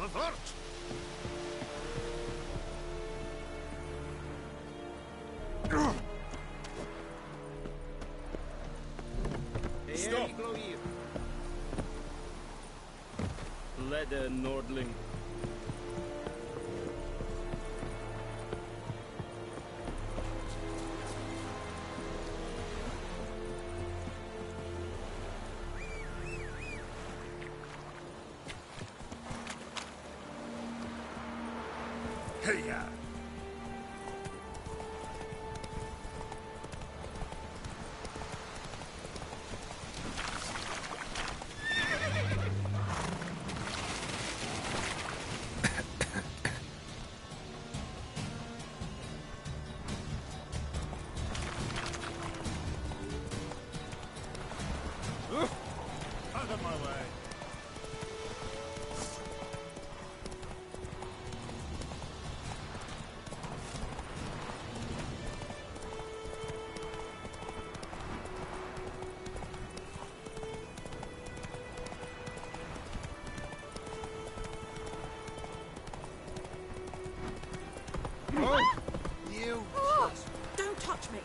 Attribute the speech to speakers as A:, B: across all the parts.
A: Avert! Stop!
B: Leather Nordling.
A: Hey, ya! Out of my way! Oh! You!
C: Oh, don't touch me!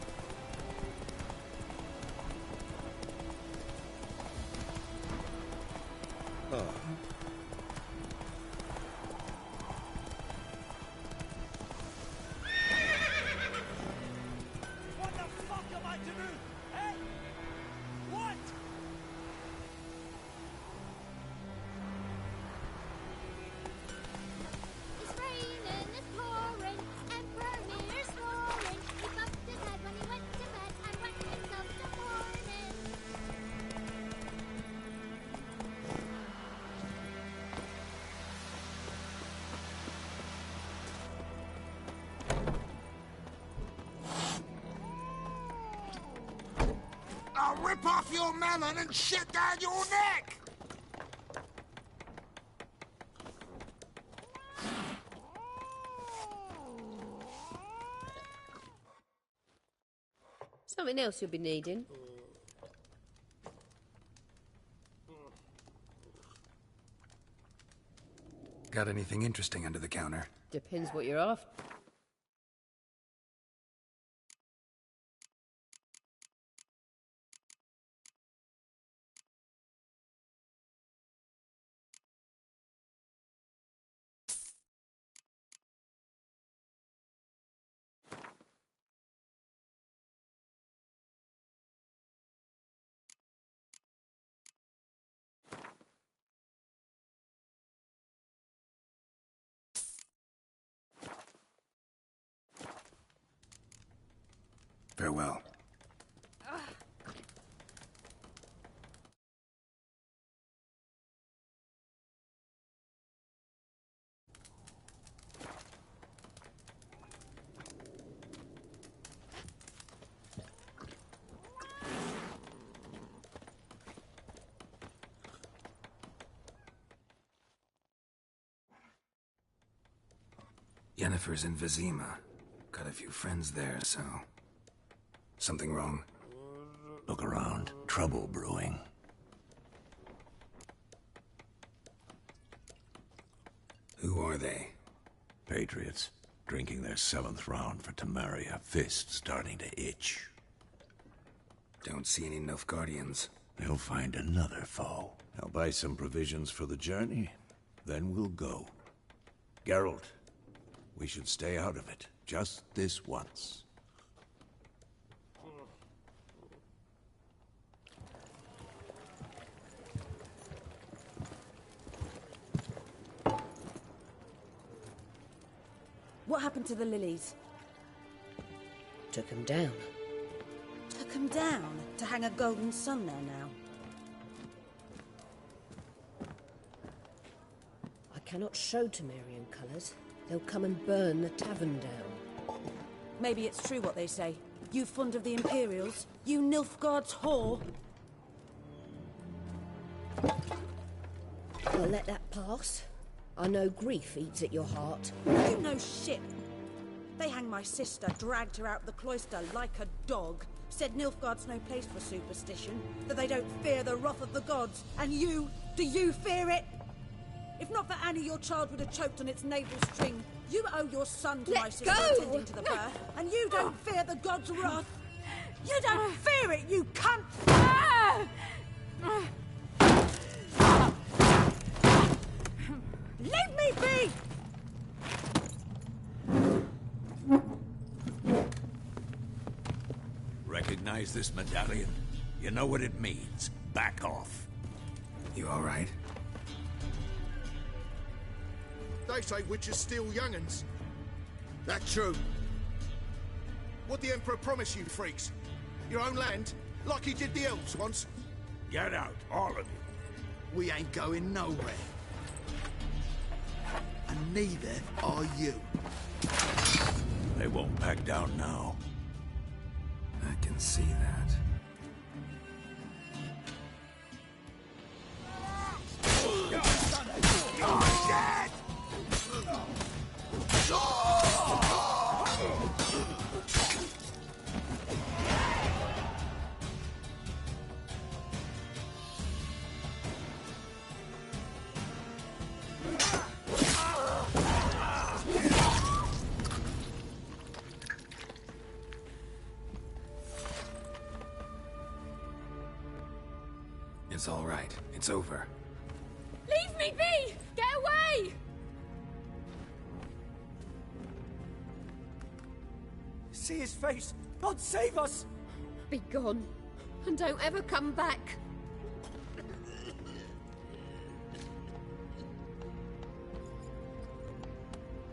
D: What the fuck am I to do? Hey? What?
E: It's raining, it's pouring, Emperor Mirror snoring. He bumped his head when he went to bed and wet himself till morning.
A: I'll rip off your melon and shit down your neck!
F: Something else you'll be needing.
G: Got anything interesting under the counter?
F: Depends what you're after.
G: Farewell. Yennefer's in Vizima. Got a few friends there, so... Something wrong?
H: Look around. Trouble brewing.
G: Who are they?
H: Patriots. Drinking their 7th round for Temeria. Fist starting to itch.
G: Don't see any Nilfgaardians.
H: They'll find another foe. I'll buy some provisions for the journey. Then we'll go. Geralt, we should stay out of it. Just this once.
C: What happened to the lilies?
F: Took 'em down.
C: Took 'em down to hang a golden sun there now.
F: I cannot show Temerian colours. They'll come and burn the tavern down.
C: Maybe it's true what they say. You fond of the Imperials? You Nilfgaard's whore?
F: I'll let that pass. I know grief eats at your heart.
C: You know shit. They hanged my sister, dragged her out the cloister like a dog. Said Nilfgaard's no place for superstition, that they don't fear the wrath of the gods. And you, do you fear it? If not for Annie, your child would have choked on its navel string. You owe your son to
F: Let
C: my sister
F: go!
C: attending to the birth, and you don't fear the god's wrath. You don't fear it, you cunt! Leave me be!
H: Recognize this medallion? You know what it means. Back off.
G: You all right?
A: They say witches steal young'uns. That true. What the Emperor promise you, freaks? Your own land? Like he did the elves once?
H: Get out, all of you.
A: We ain't going nowhere. And neither are you.
H: They won't back down now.
G: I can see that. It's all right. It's over.
E: Leave me be! Get away!
D: See his face! God save us!
F: Be gone, and don't ever come back.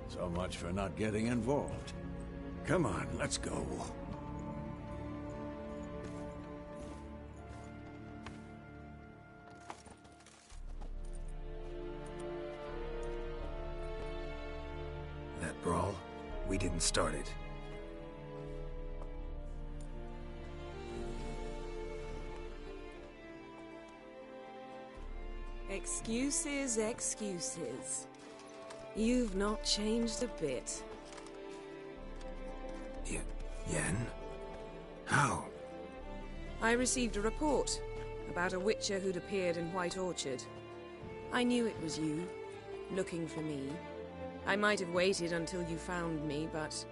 H: So much for not getting involved. Come on, let's go.
G: That brawl, we didn't start it.
I: Excuses, excuses. You've not changed a bit.
G: Yen? How?
I: I received a report about a witcher who'd appeared in White Orchard. I knew it was you, looking for me. I might have waited until you found me, but...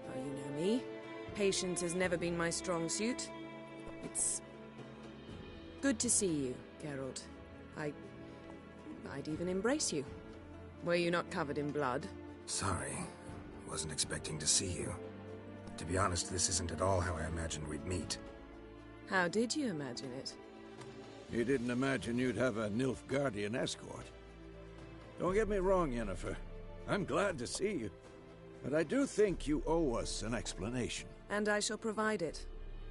I: well, you know me. Patience has never been my strong suit. It's... good to see you, Geralt. I'd even embrace you. Were you not covered in blood?
G: Sorry. Wasn't expecting to see you. To be honest, this isn't at all how I imagined we'd meet.
I: How did you imagine it?
H: You didn't imagine you'd have a Nilfgaardian escort. Don't get me wrong, Yennefer. I'm glad to see you. But I do think you owe us an explanation.
I: And I shall provide it.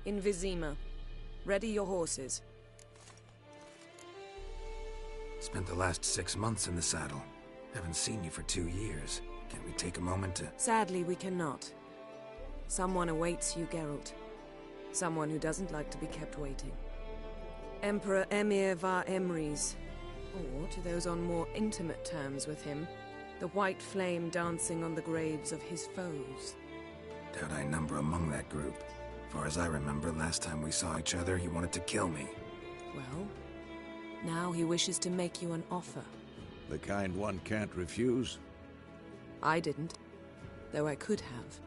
I: In Vizima. Ready your horses.
G: Spent the last 6 months in the saddle. Haven't seen you for 2 years. Can we take a moment to...
I: Sadly, we cannot. Someone awaits you, Geralt. Someone who doesn't like to be kept waiting. Emperor Emir var Emrys. Or, to those on more intimate terms with him, the white flame dancing on the graves of his foes.
G: Doubt I number among that group. Far as I remember, last time we saw each other, he wanted to kill me.
I: Well, now he wishes to make you an offer.
H: The kind one can't refuse?
I: I didn't, though I could have.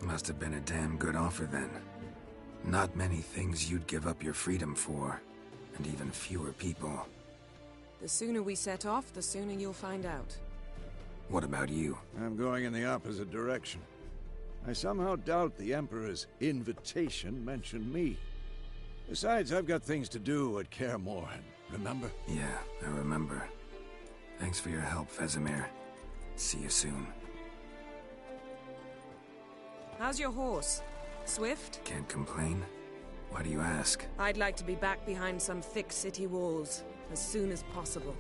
G: Must have been a damn good offer then. Not many things you'd give up your freedom for, and even fewer people.
I: The sooner we set off, the sooner you'll find out.
G: What about you?
H: I'm going in the opposite direction. I somehow doubt the Emperor's invitation mentioned me. Besides, I've got things to do at Kaer Morhen, remember?
G: Yeah, I remember. Thanks for your help, Vesemir. See you soon.
I: How's your horse? Swift?
G: Can't complain. Why do you ask?
I: I'd like to be back behind some thick city walls as soon as possible.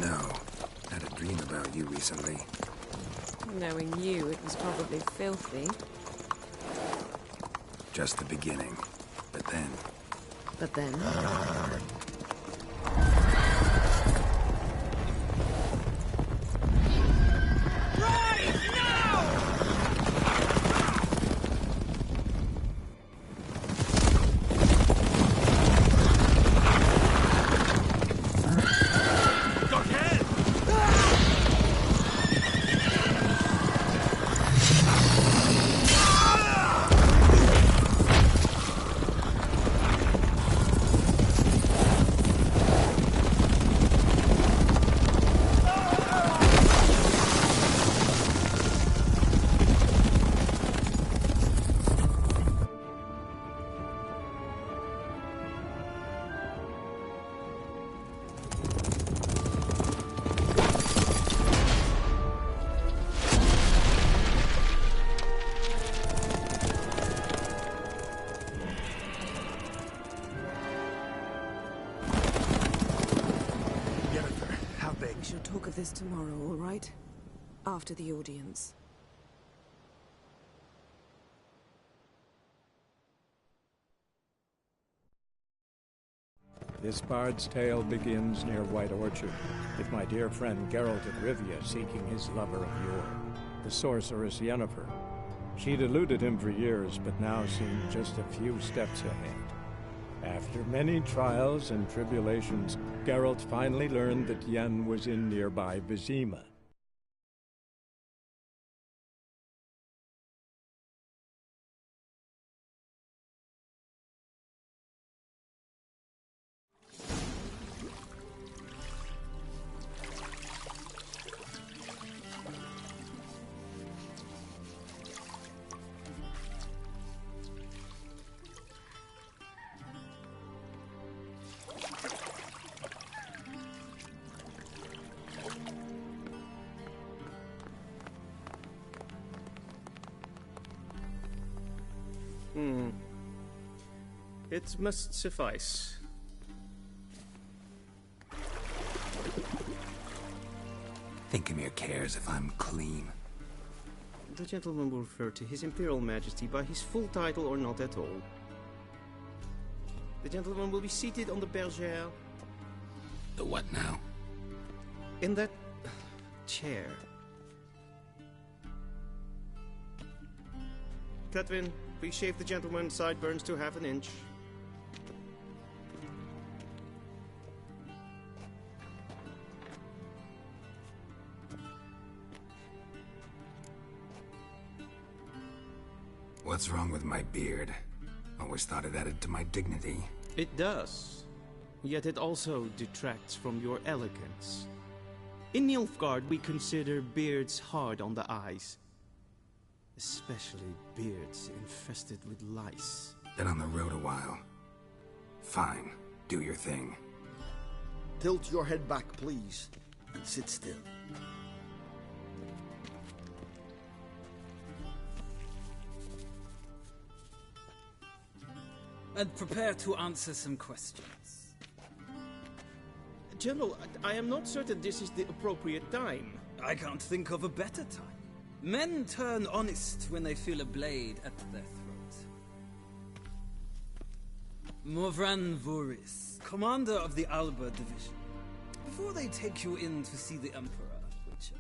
G: know. Had a dream about you recently.
I: Knowing you, it was probably filthy.
G: Just the beginning. But then...
I: But then... We shall talk of this tomorrow, all right? After the audience.
J: This bard's tale begins near White Orchard, with my dear friend Geralt of Rivia seeking his lover of yore, the sorceress Yennefer. She'd eluded him for years, but now seemed just a few steps ahead. After many trials and tribulations, Geralt finally learned that Yen was in nearby Vizima.
B: It must suffice.
G: Thinking cares if I'm clean.
B: The gentleman will refer to His Imperial Majesty by his full title or not at all. The gentleman will be seated on the bergère.
G: The what now?
B: In that chair. Catwin, please shave the gentleman's sideburns to half an inch.
G: What's wrong with my beard? Always thought it added to my dignity.
B: It does. Yet it also detracts from your elegance. In Nilfgaard, we consider beards hard on the eyes. Especially beards infested with lice.
G: Been on the road a while. Fine. Do your thing.
A: Tilt your head back, please, and sit still.
K: And prepare to answer some questions.
B: General, I am not certain this is the appropriate time.
K: I can't think of a better time. Men turn honest when they feel a blade at their throat. Morvran Voorhis, commander of the Alba Division. Before they take you in to see the Emperor, Witcher,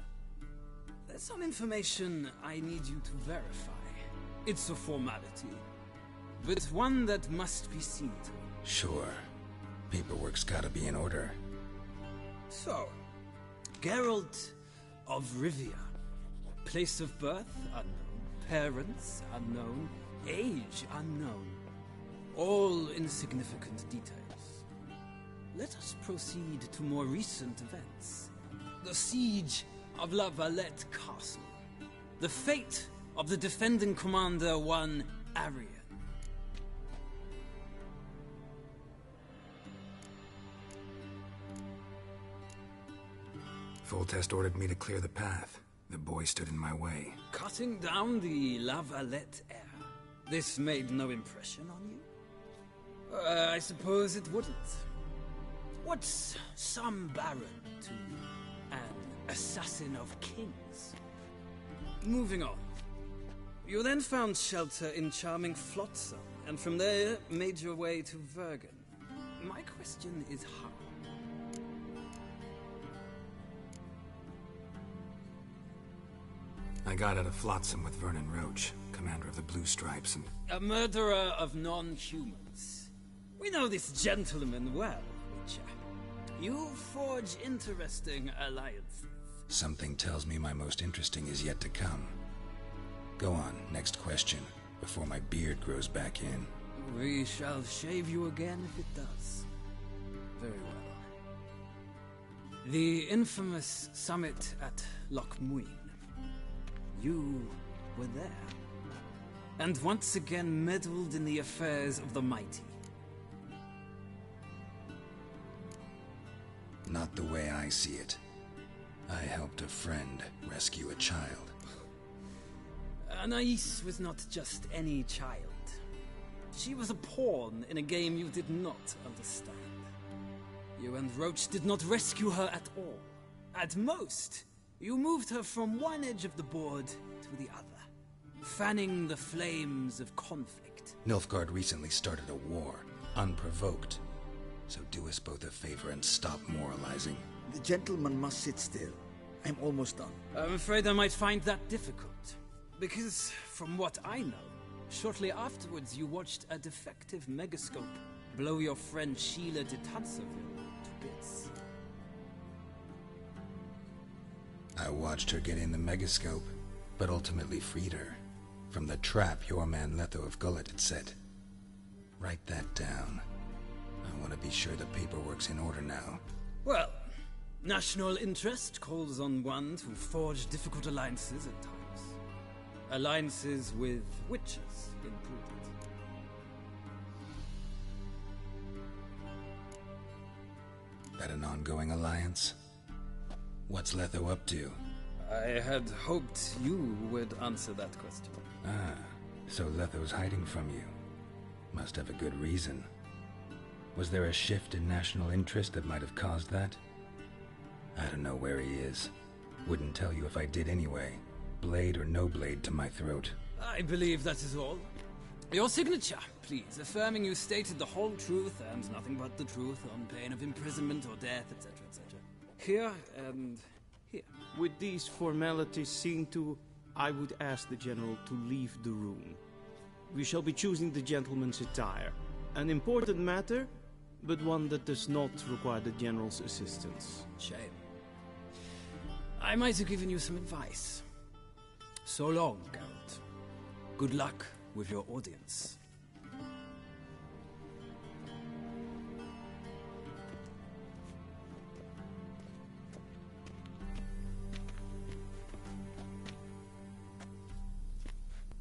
K: there's some information I need you to verify. It's a formality, but one that must be seen to.
G: Sure. Paperwork's gotta be in order.
K: So, Geralt of Rivia. Place of birth unknown. Parents unknown. Age unknown. All insignificant details. Let us proceed to more recent events. The siege of La Valette Castle. The fate of the defending commander, one Arian.
G: Foltest ordered me to clear the path. The boy stood in my way.
K: Cutting down the La Valette heir. This made no impression on you? I suppose it wouldn't. What's some baron to you? assassin of kings. Moving on. You then found shelter in charming Flotsam, and from there made your way to Vergen. My question is how?
G: I got out of Flotsam with Vernon Roach, commander of the Blue Stripes, and...
K: A murderer of non-humans. We know this gentleman well, Witcher. You forge interesting alliances.
G: Something tells me my most interesting is yet to come. Go on, next question, before my beard grows back in.
K: We shall shave you again if it does. Very well. The infamous summit at Loch Muin. You were there. And once again meddled in the affairs of the mighty.
G: Not the way I see it. I helped a friend rescue a child.
K: Anais was not just any child. She was a pawn in a game you did not understand. You and Roach did not rescue her at all. At most, you moved her from one edge of the board to the other, fanning the flames of conflict.
G: Nilfgaard recently started a war, unprovoked. So do us both a favor and stop moralizing.
L: The gentleman must sit still. I'm almost done.
K: I'm afraid I might find that difficult. Because, from what I know, shortly afterwards you watched a defective megascope blow your friend Sheila de Tanserville to bits.
G: I watched her get in the megascope, but ultimately freed her from the trap your man Letho of Gullet had set. Write that down. I want to be sure the paperwork's in order now.
K: Well, national interest calls on one to forge difficult alliances at times. Alliances with witches included.
G: That an ongoing alliance? What's Letho up to?
K: I had hoped you would answer that question.
G: Ah, so Letho's hiding from you. Must have a good reason. Was there a shift in national interest that might have caused that? I don't know where he is. Wouldn't tell you if I did anyway. Blade or no blade to my throat.
K: I believe that is all. Your signature, please, affirming you stated the whole truth and nothing but the truth on pain of imprisonment or death, etc., etc. Here and here.
B: With these formalities seen to, I would ask the General to leave the room. We shall be choosing the gentleman's attire. An important matter, but one that does not require the General's assistance.
K: Shame. I might have given you some advice. So long, Geralt. Good luck with your audience.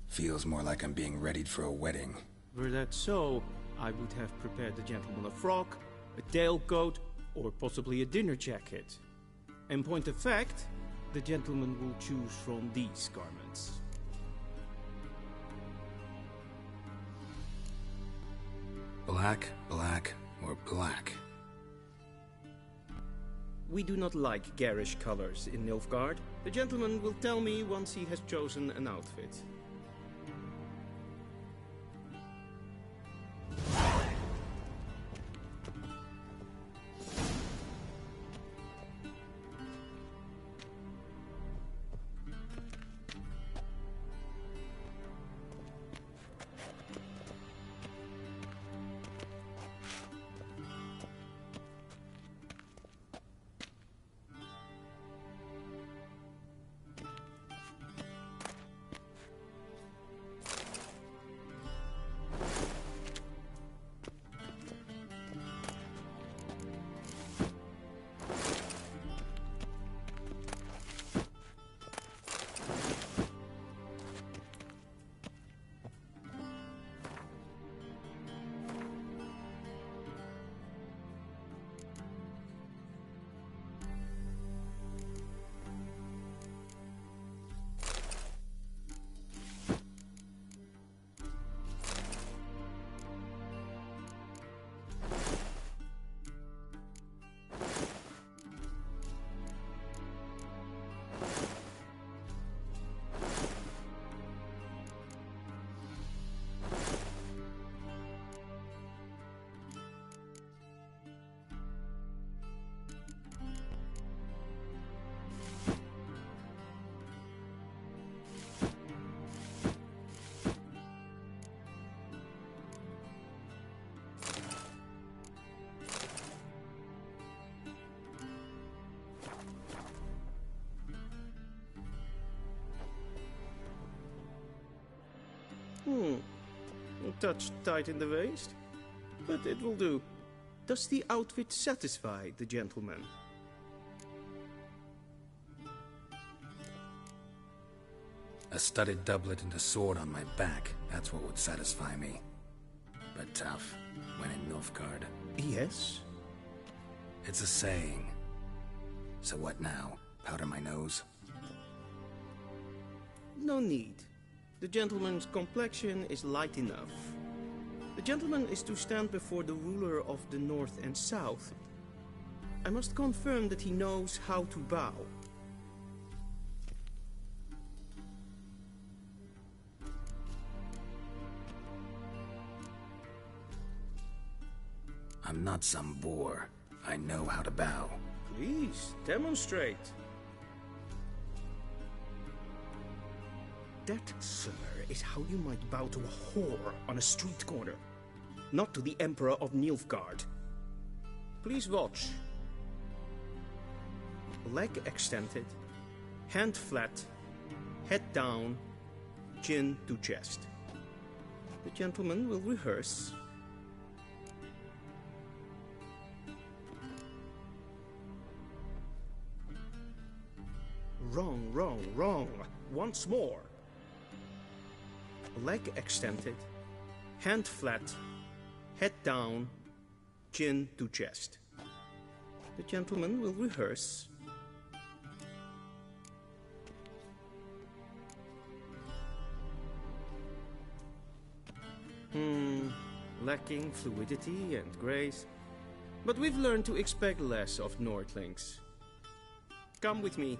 G: Feels more like I'm being readied for a wedding.
B: Were that so, I would have prepared the gentleman a frock, a tailcoat, or possibly a dinner jacket. In point of fact, the gentleman will choose from these garments.
G: Black, black, or black?
B: We do not like garish colors in Nilfgaard. The gentleman will tell me once he has chosen an outfit. A touch tight in the waist, but it will do. Does the outfit satisfy the gentleman?
G: A studded doublet and a sword on my back, that's what would satisfy me. But tough, when in Nilfgaard.
B: Yes?
G: It's a saying. So what now? Powder my nose?
B: No need. The gentleman's complexion is light enough. The gentleman is to stand before the ruler of the North and South. I must confirm that he knows how to bow.
G: I'm not some boor. I know how to bow.
B: Please, demonstrate. That, sir, is how you might bow to a whore on a street corner, not to the Emperor of Nilfgaard. Please watch. Leg extended, hand flat, head down, chin to chest. The gentleman will rehearse. Wrong, wrong, wrong. Once more. Leg extended, hand flat, head down, chin to chest. The gentleman will rehearse. Lacking fluidity and grace. But we've learned to expect less of Nordlings. Come with me.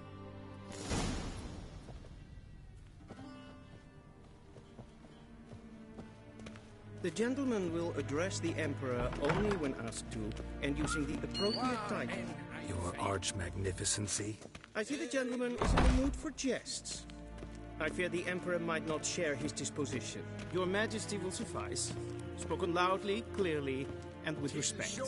B: The gentleman will address the Emperor only when asked to, and using the appropriate title.
G: Your arch-magnificency?
B: I see the gentleman is in the mood for jests. I fear the Emperor might not share his disposition. Your Majesty will suffice. Spoken loudly, clearly, and with respect.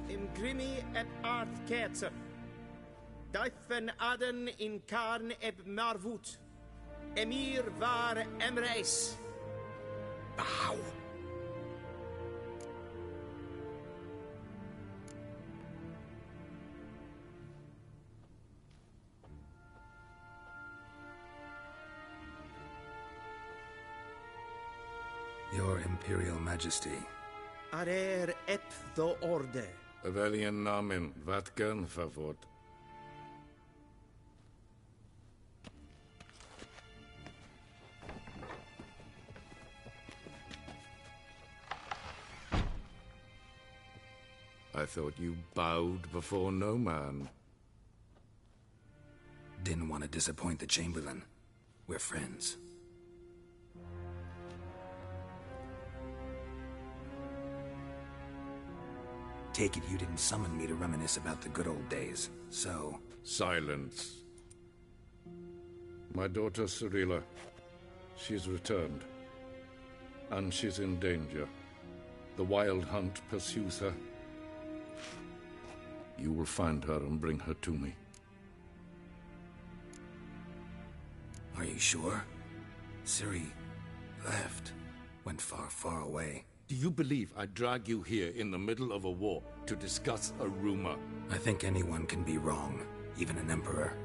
B: Imgrimi et art ketzer. Daifen aden in karn eb marvut. Emir var emreis. Bow.
G: Your Imperial Majesty.
B: Arer ep the orde.
M: Weljen namen, wat kan favort? I thought you bowed before no man.
G: Didn't want to disappoint the Chamberlain. We're friends. Take it you didn't summon me to reminisce about the good old days, so...
M: Silence. My daughter Cirilla, she's returned. And she's in danger. The Wild Hunt pursues her. You will find her and bring her to me.
G: Are you sure? Ciri left. Went far, far away.
M: Do you believe I'd drag you here in the middle of a war to discuss a rumor?
G: I think anyone can be wrong, even an emperor.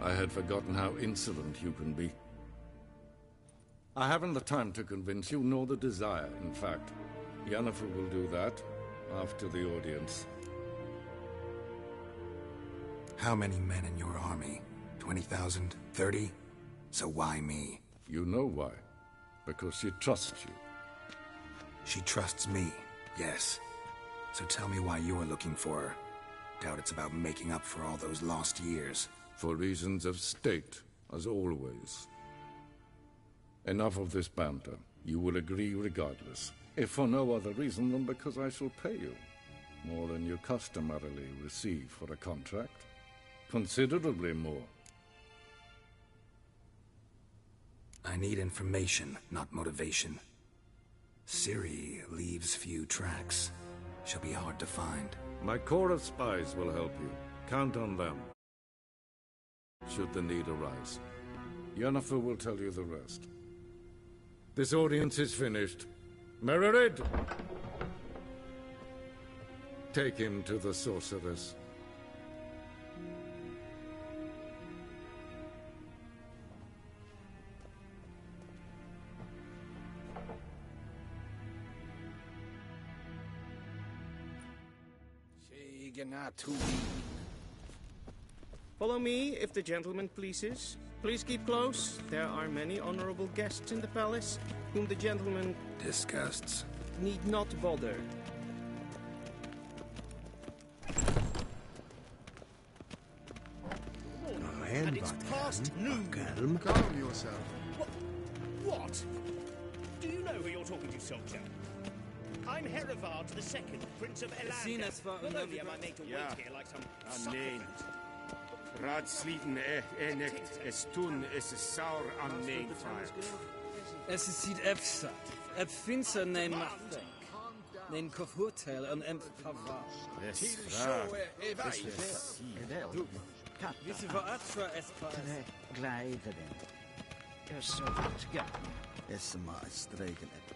M: I had forgotten how insolent you can be. I haven't the time to convince you, nor the desire, in fact. Yennefer will do that after the audience.
G: How many men in your army? 20,000? 30? So why me?
M: You know why. Because she trusts you.
G: She trusts me, yes. So tell me why you're looking for her. Doubt it's about making up for all those lost years.
M: For reasons of state, as always. Enough of this banter. You will agree regardless, if for no other reason than because I shall pay you. More than you customarily receive for a contract. Considerably more.
G: I need information, not motivation. Ciri leaves few tracks. She'll be hard to find.
M: My corps of spies will help you. Count on them. Should the need arise. Yennefer will tell you the rest. This audience is finished. Mererid! Take him to the sorceress.
B: Follow me, if the gentleman pleases. Please keep close. There are many honorable guests in the palace, whom the gentleman
G: disgusts.
B: Need not bother.
D: And it's past noon.
A: Calm yourself.
D: What? Do you know who you're talking to, soldier? I'm Herivard II, Prince of Elander. Not only am I made to wait here like some supplicant.
N: Raadsliden nicht, es tun, es ist sauer am Neenfall.
K: Es ziet efsat, finser nein machtek. Nein kofurtel en empava.
N: Es
K: Wisse voor atra espas.
L: Gleiveren. Så ja. Es maar streken et.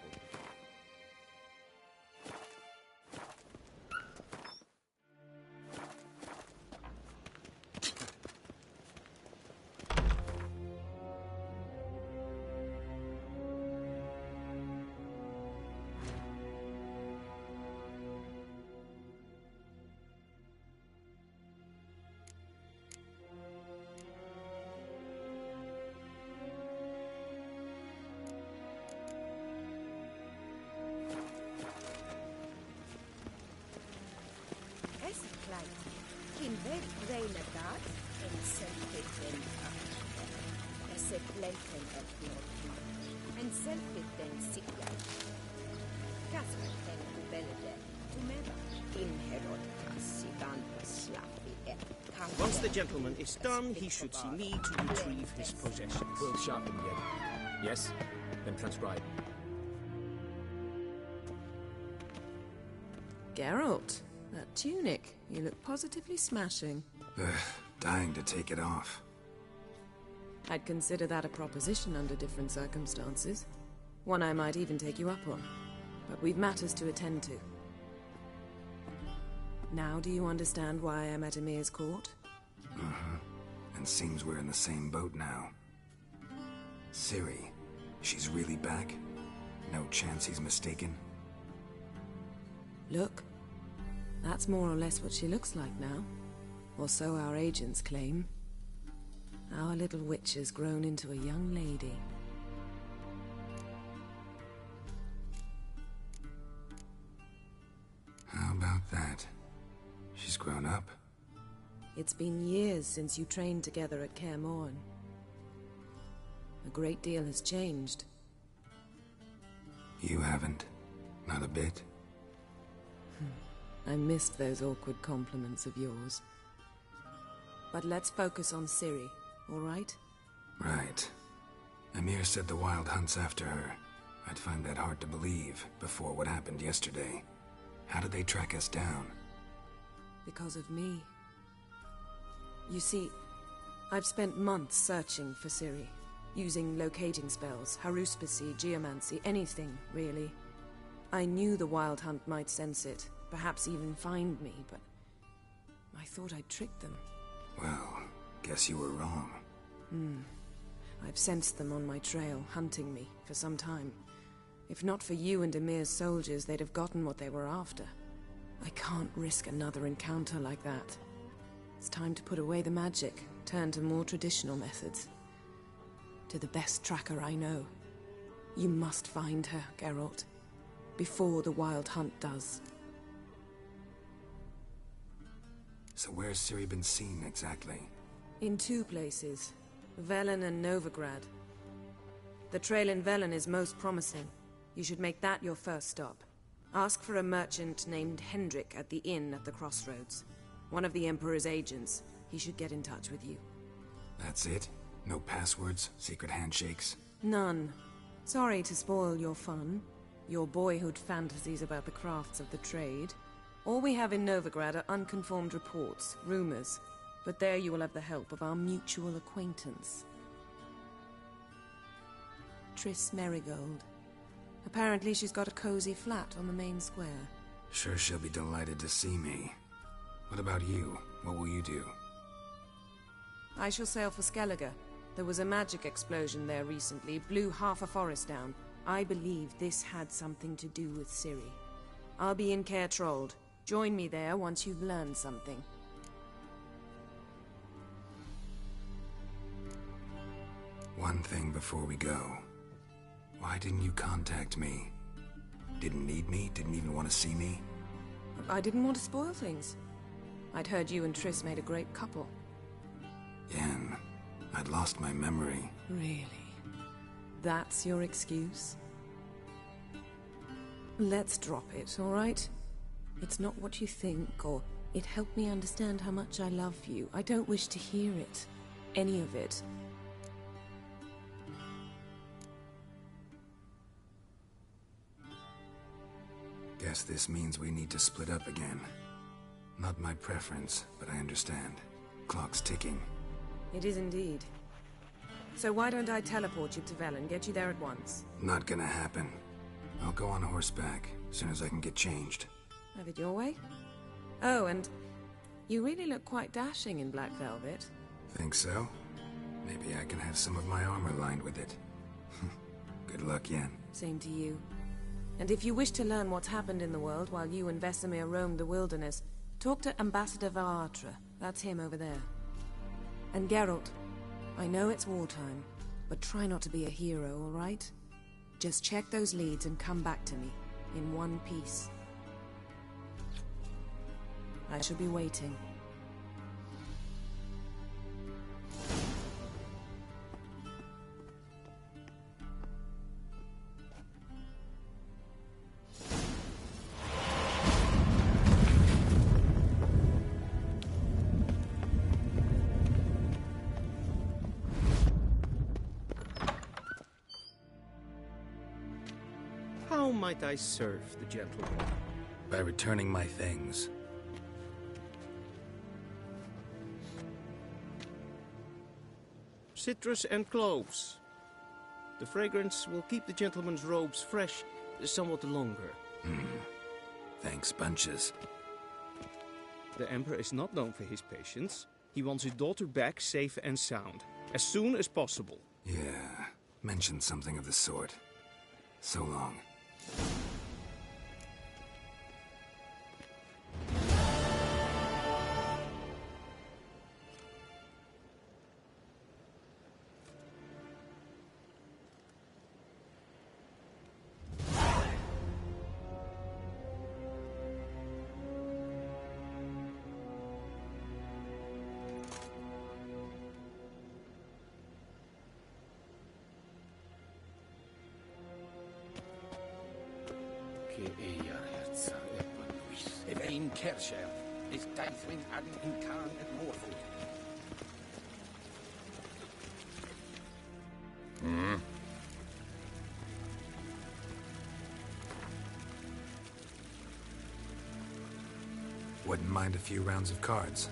B: Once the gentleman is done, he should see me to retrieve his possessions.
O: We'll sharpen again. Yes? Then transcribe.
I: Geralt, that tunic. You look positively smashing.
G: Dying to take it off.
I: I'd consider that a proposition under different circumstances. One I might even take you up on. But we've matters to attend to. Now do you understand why I'm at Emir's court?
G: And seems we're in the same boat now. Ciri, she's really back? No chance he's mistaken?
I: Look, that's more or less what she looks like now. Or so our agents claim. Our little witch has grown into a young lady.
G: How about that? She's grown up.
I: It's been years since you trained together at Kaer Morhen. A great deal has changed.
G: You haven't. Not a bit.
I: I missed those awkward compliments of yours. But let's focus on Ciri, all right?
G: Right. Emir said the Wild Hunt's after her. I'd find that hard to believe before what happened yesterday. How did they track us down?
I: Because of me. You see, I've spent months searching for Ciri, using locating spells, haruspicy, geomancy, anything, really. I knew the Wild Hunt might sense it, perhaps even find me, but I thought I'd tricked them.
G: Well, guess you were wrong.
I: I've sensed them on my trail, hunting me, for some time. If not for you and Emir's soldiers, they'd have gotten what they were after. I can't risk another encounter like that. It's time to put away the magic, turn to more traditional methods. To the best tracker I know. You must find her, Geralt, before the Wild Hunt does.
G: So where's Ciri been seen, exactly?
I: In 2 places, Velen and Novigrad. The trail in Velen is most promising. You should make that your first stop. Ask for a merchant named Hendrik at the inn at the crossroads. One of the Emperor's agents. He should get in touch with you.
G: That's it? No passwords? Secret handshakes?
I: None. Sorry to spoil your fun. Your boyhood fantasies about the crafts of the trade. All we have in Novigrad are unconfirmed reports, rumors. But there you will have the help of our mutual acquaintance. Triss Merigold. Apparently she's got a cozy flat on the main square.
G: Sure she'll be delighted to see me. What about you? What will you do?
I: I shall sail for Skellige. There was a magic explosion there recently, blew half a forest down. I believe this had something to do with Ciri. I'll be in Caer Trolde. Join me there once you've learned something.
G: One thing before we go. Why didn't you contact me? Didn't need me? Didn't even want to see me?
I: I didn't want to spoil things. I'd heard you and Triss made a great couple.
G: Yen, I'd lost my memory.
I: Really? That's your excuse? Let's drop it, all right? It's not what you think, or it helped me understand how much I love you. I don't wish to hear it. Any of it.
G: Guess this means we need to split up again. Not my preference, but I understand. Clock's ticking.
I: It is indeed. So why don't I teleport you to Velen, get you there at once?
G: Not gonna happen. I'll go on horseback, as soon as I can get changed.
I: Have it your way? Oh, and you really look quite dashing in black velvet.
G: Think so? Maybe I can have some of my armor lined with it. Good luck, Yen.
I: Same to you. And if you wish to learn what's happened in the world while you and Vesemir roamed the wilderness, talk to Ambassador Varatra. That's him over there. And Geralt, I know it's wartime, but try not to be a hero, all right? Just check those leads and come back to me, in one piece. I shall be waiting.
B: How might I serve the gentleman?
G: By returning my things.
B: Citrus and cloves. The fragrance will keep the gentleman's robes fresh somewhat longer.
G: Thanks, bunches.
B: The Emperor is not known for his patience. He wants his daughter back safe and sound, as soon as possible.
G: Yeah, mentioned something of the sort. So long.
N: Kersher is daithwy'n adn yn can at Morford.
G: Wouldn't mind a few rounds of cards.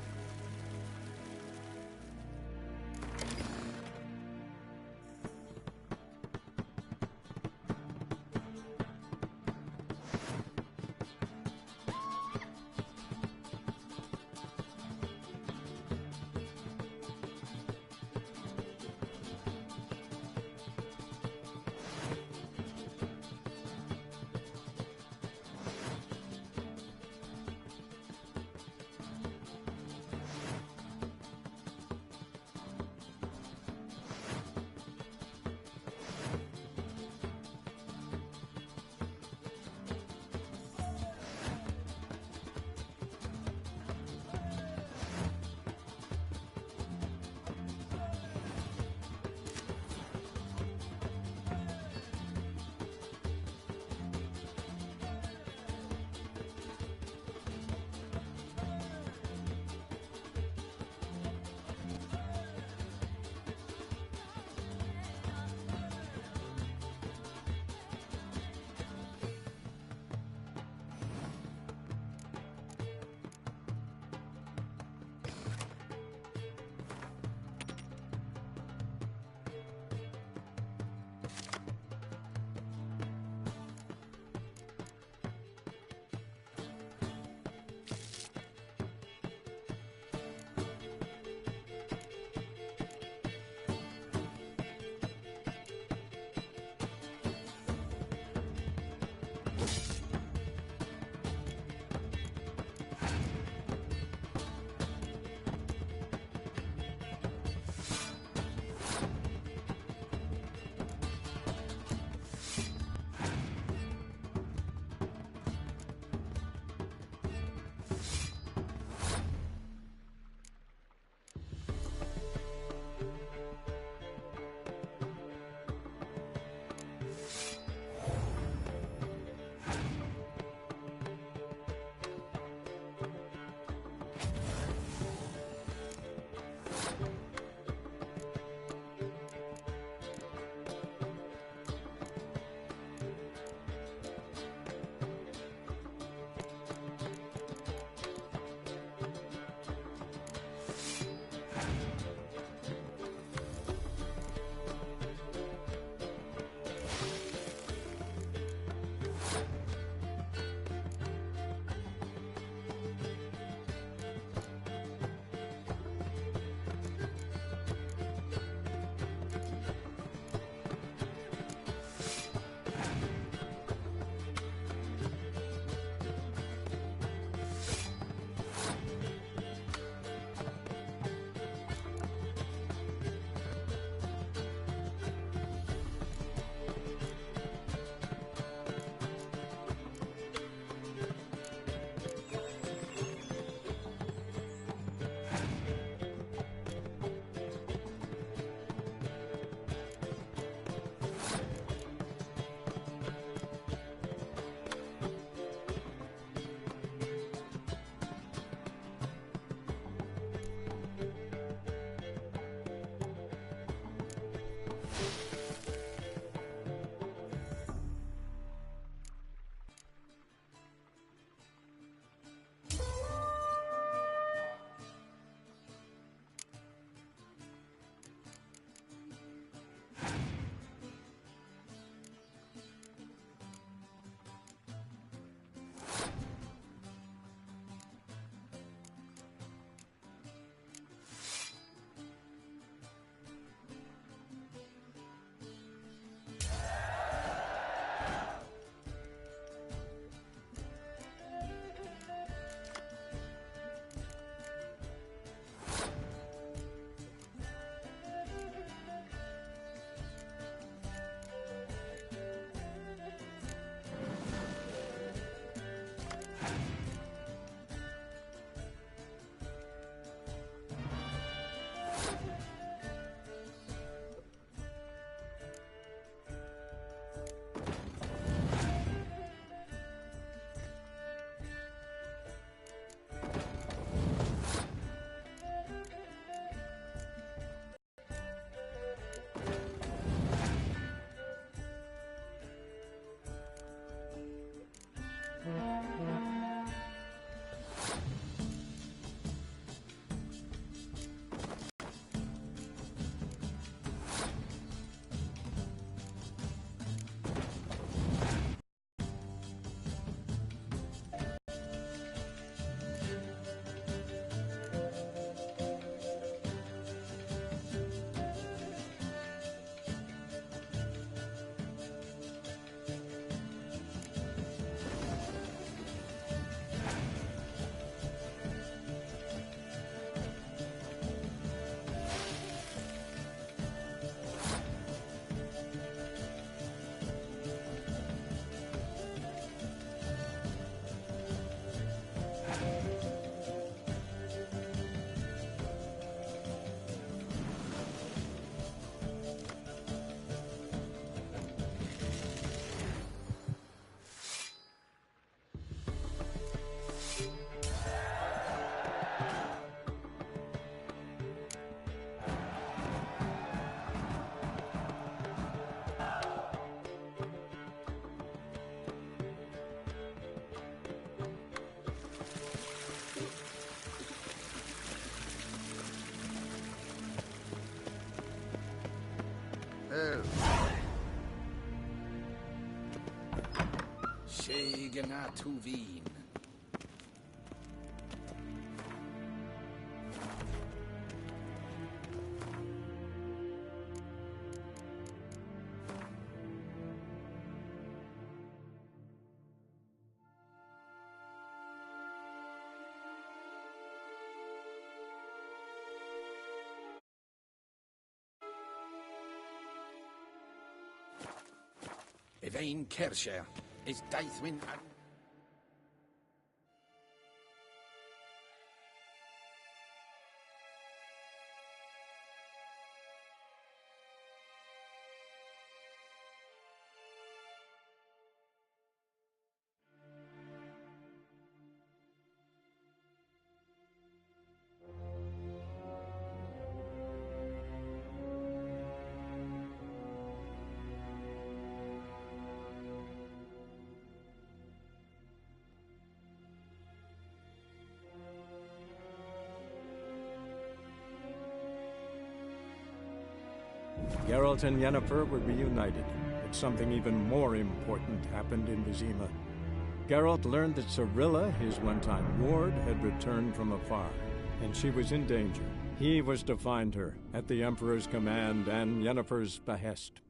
P: Eigena Tuvin. Evain Kersher is Daithwin.
J: Geralt and Yennefer were reunited, but something even more important happened in Vizima. Geralt learned that Cirilla, his one-time ward, had returned from afar, and she was in danger. He was to find her, at the Emperor's command and Yennefer's behest.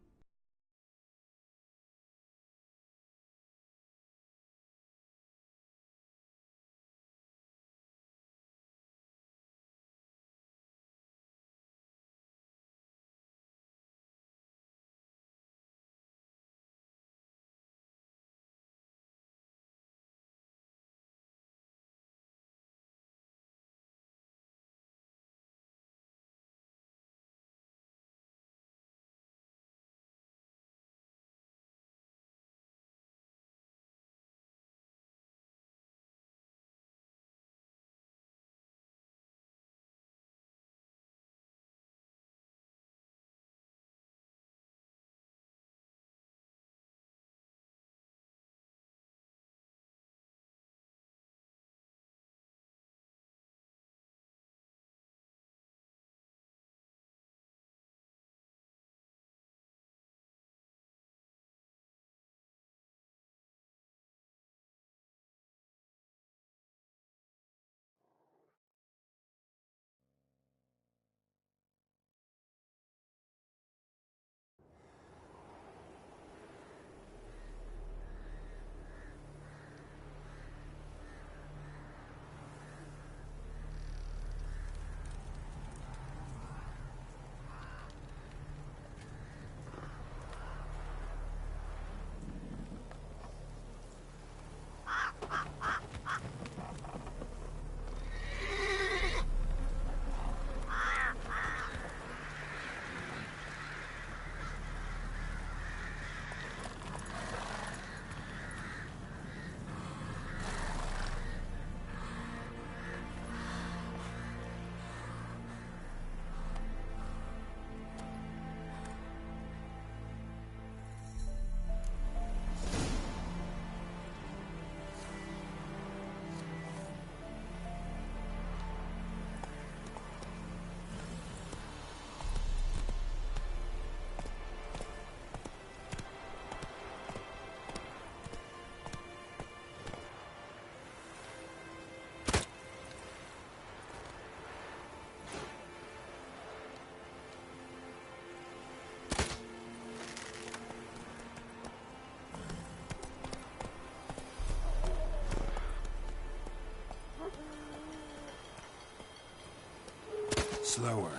G: Slower.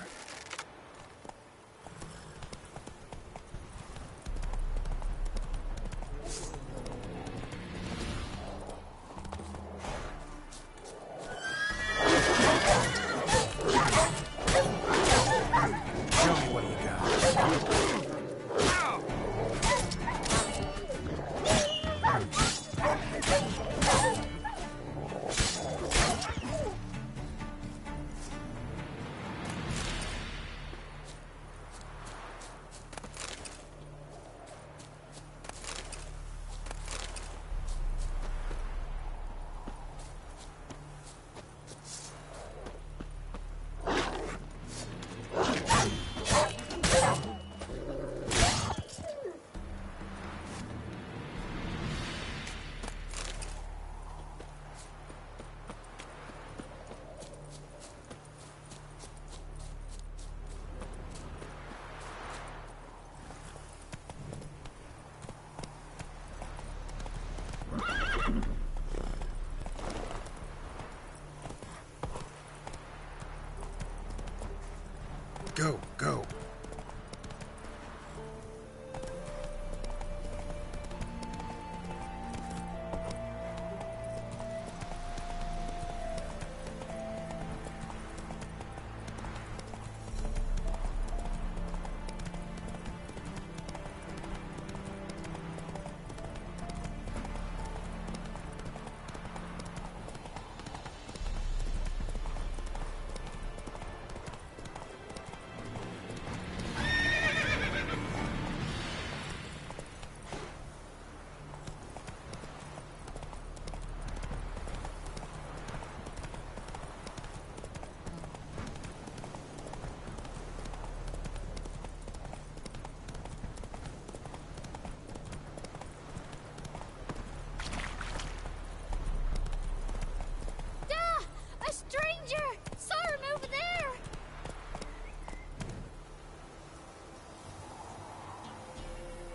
G: Go, go.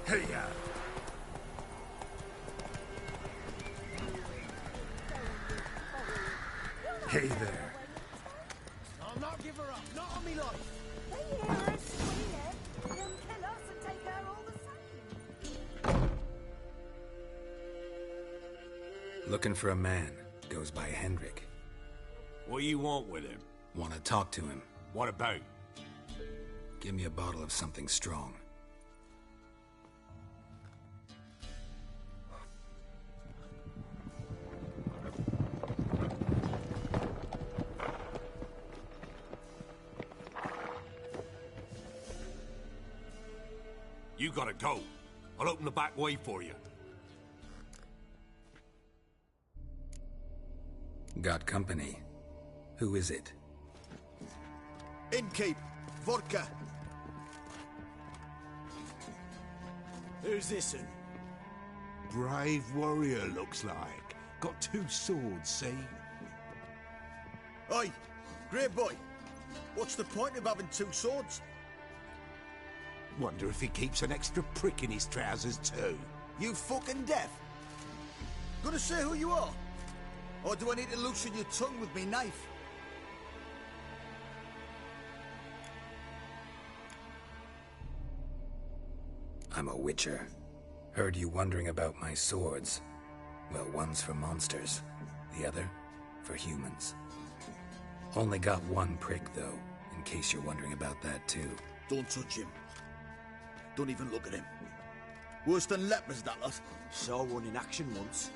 H: Hey-ya! Hey there.
A: I'll not give her up, not on me life.
Q: They hear her squealing. They'll kill us and take her all the same.
G: Looking for a man. Goes by Hendrik.
R: What do you want with him?
G: Want to talk to him.
R: What about?
G: Give me a bottle of something strong.
R: You gotta go. I'll open the back way for you.
G: Got company. Who is it?
A: Innkeep. Vodka.
N: Who's this one? Brave warrior, looks like. Got 2 swords, see?
A: Oi, grey boy. What's the point of having 2 swords?
N: Wonder if he keeps an extra prick in his trousers too.
A: You fucking deaf? Gonna say who you are? Or do I need to loosen your tongue with me knife?
G: I'm a witcher. Heard you wondering about my swords. Well, one's for monsters, the other for humans. Only got 1 prick, though, in case you're wondering about that, too.
A: Don't touch him. Don't even look at him. Worse than lepers, that lot.
S: Saw one in action once.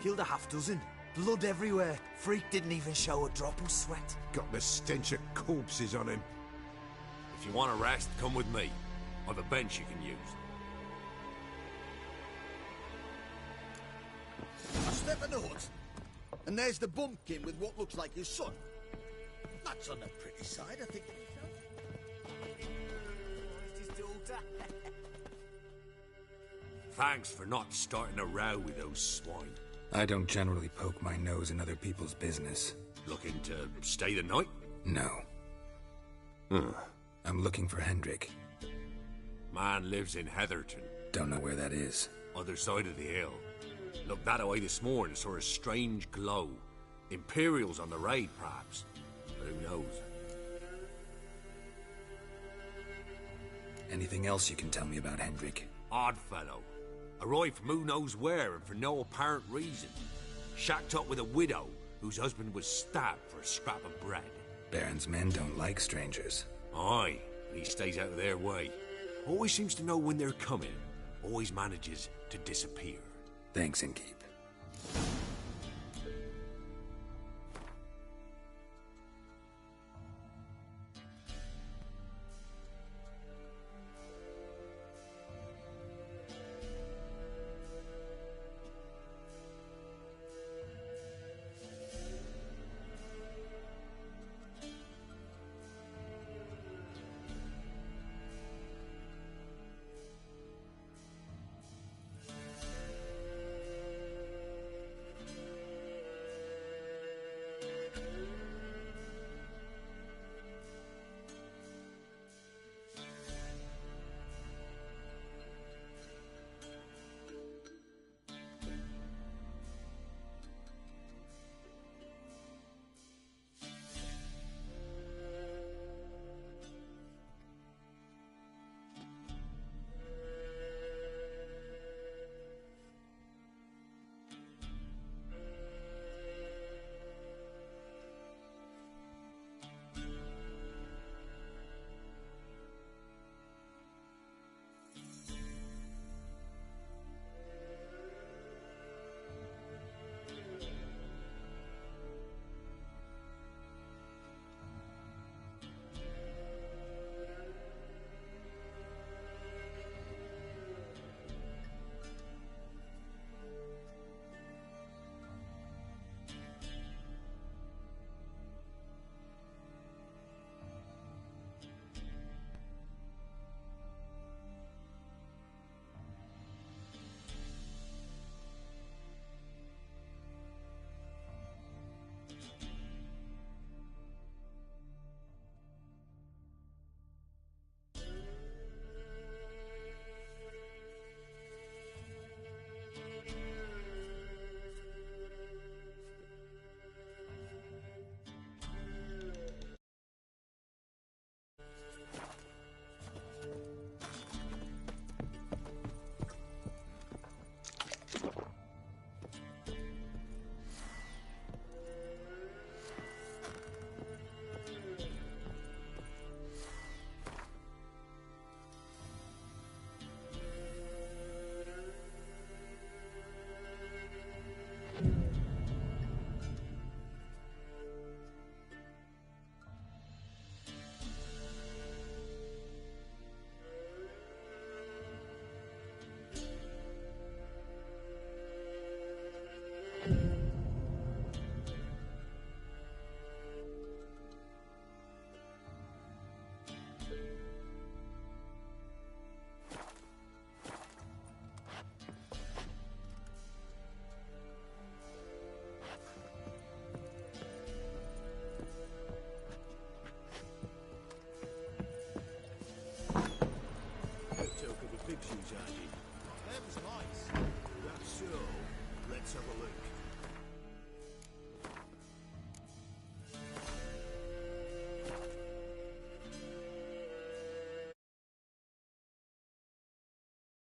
S: Killed a half-dozen. Blood everywhere. Freak didn't even show a drop of sweat.
N: Got the stench of corpses on him.
R: If you want a rest, come with me. I've a bench you can use.
A: I step in the hut, and there's the bumpkin with what looks like his son. That's on the pretty side, I think.
R: Thanks for not starting a row with those swine.
G: I don't generally poke my nose in other people's business.
R: Looking to stay the night?
G: No. I'm looking for Hendrik.
R: Man lives in Heatherton.
G: Don't know where that is.
R: Other side of the hill. Looked that away this morning, saw a strange glow. Imperials on the raid, perhaps. But who knows?
G: Anything else you can tell me about Hendrik?
R: Odd fellow. Arrived from who knows where and for no apparent reason. Shacked up with a widow whose husband was stabbed for a scrap of bread.
G: Baron's men don't like strangers.
R: Aye, he stays out of their way. Always seems to know when they're coming. Always manages to disappear.
G: Thanks, Innkeep.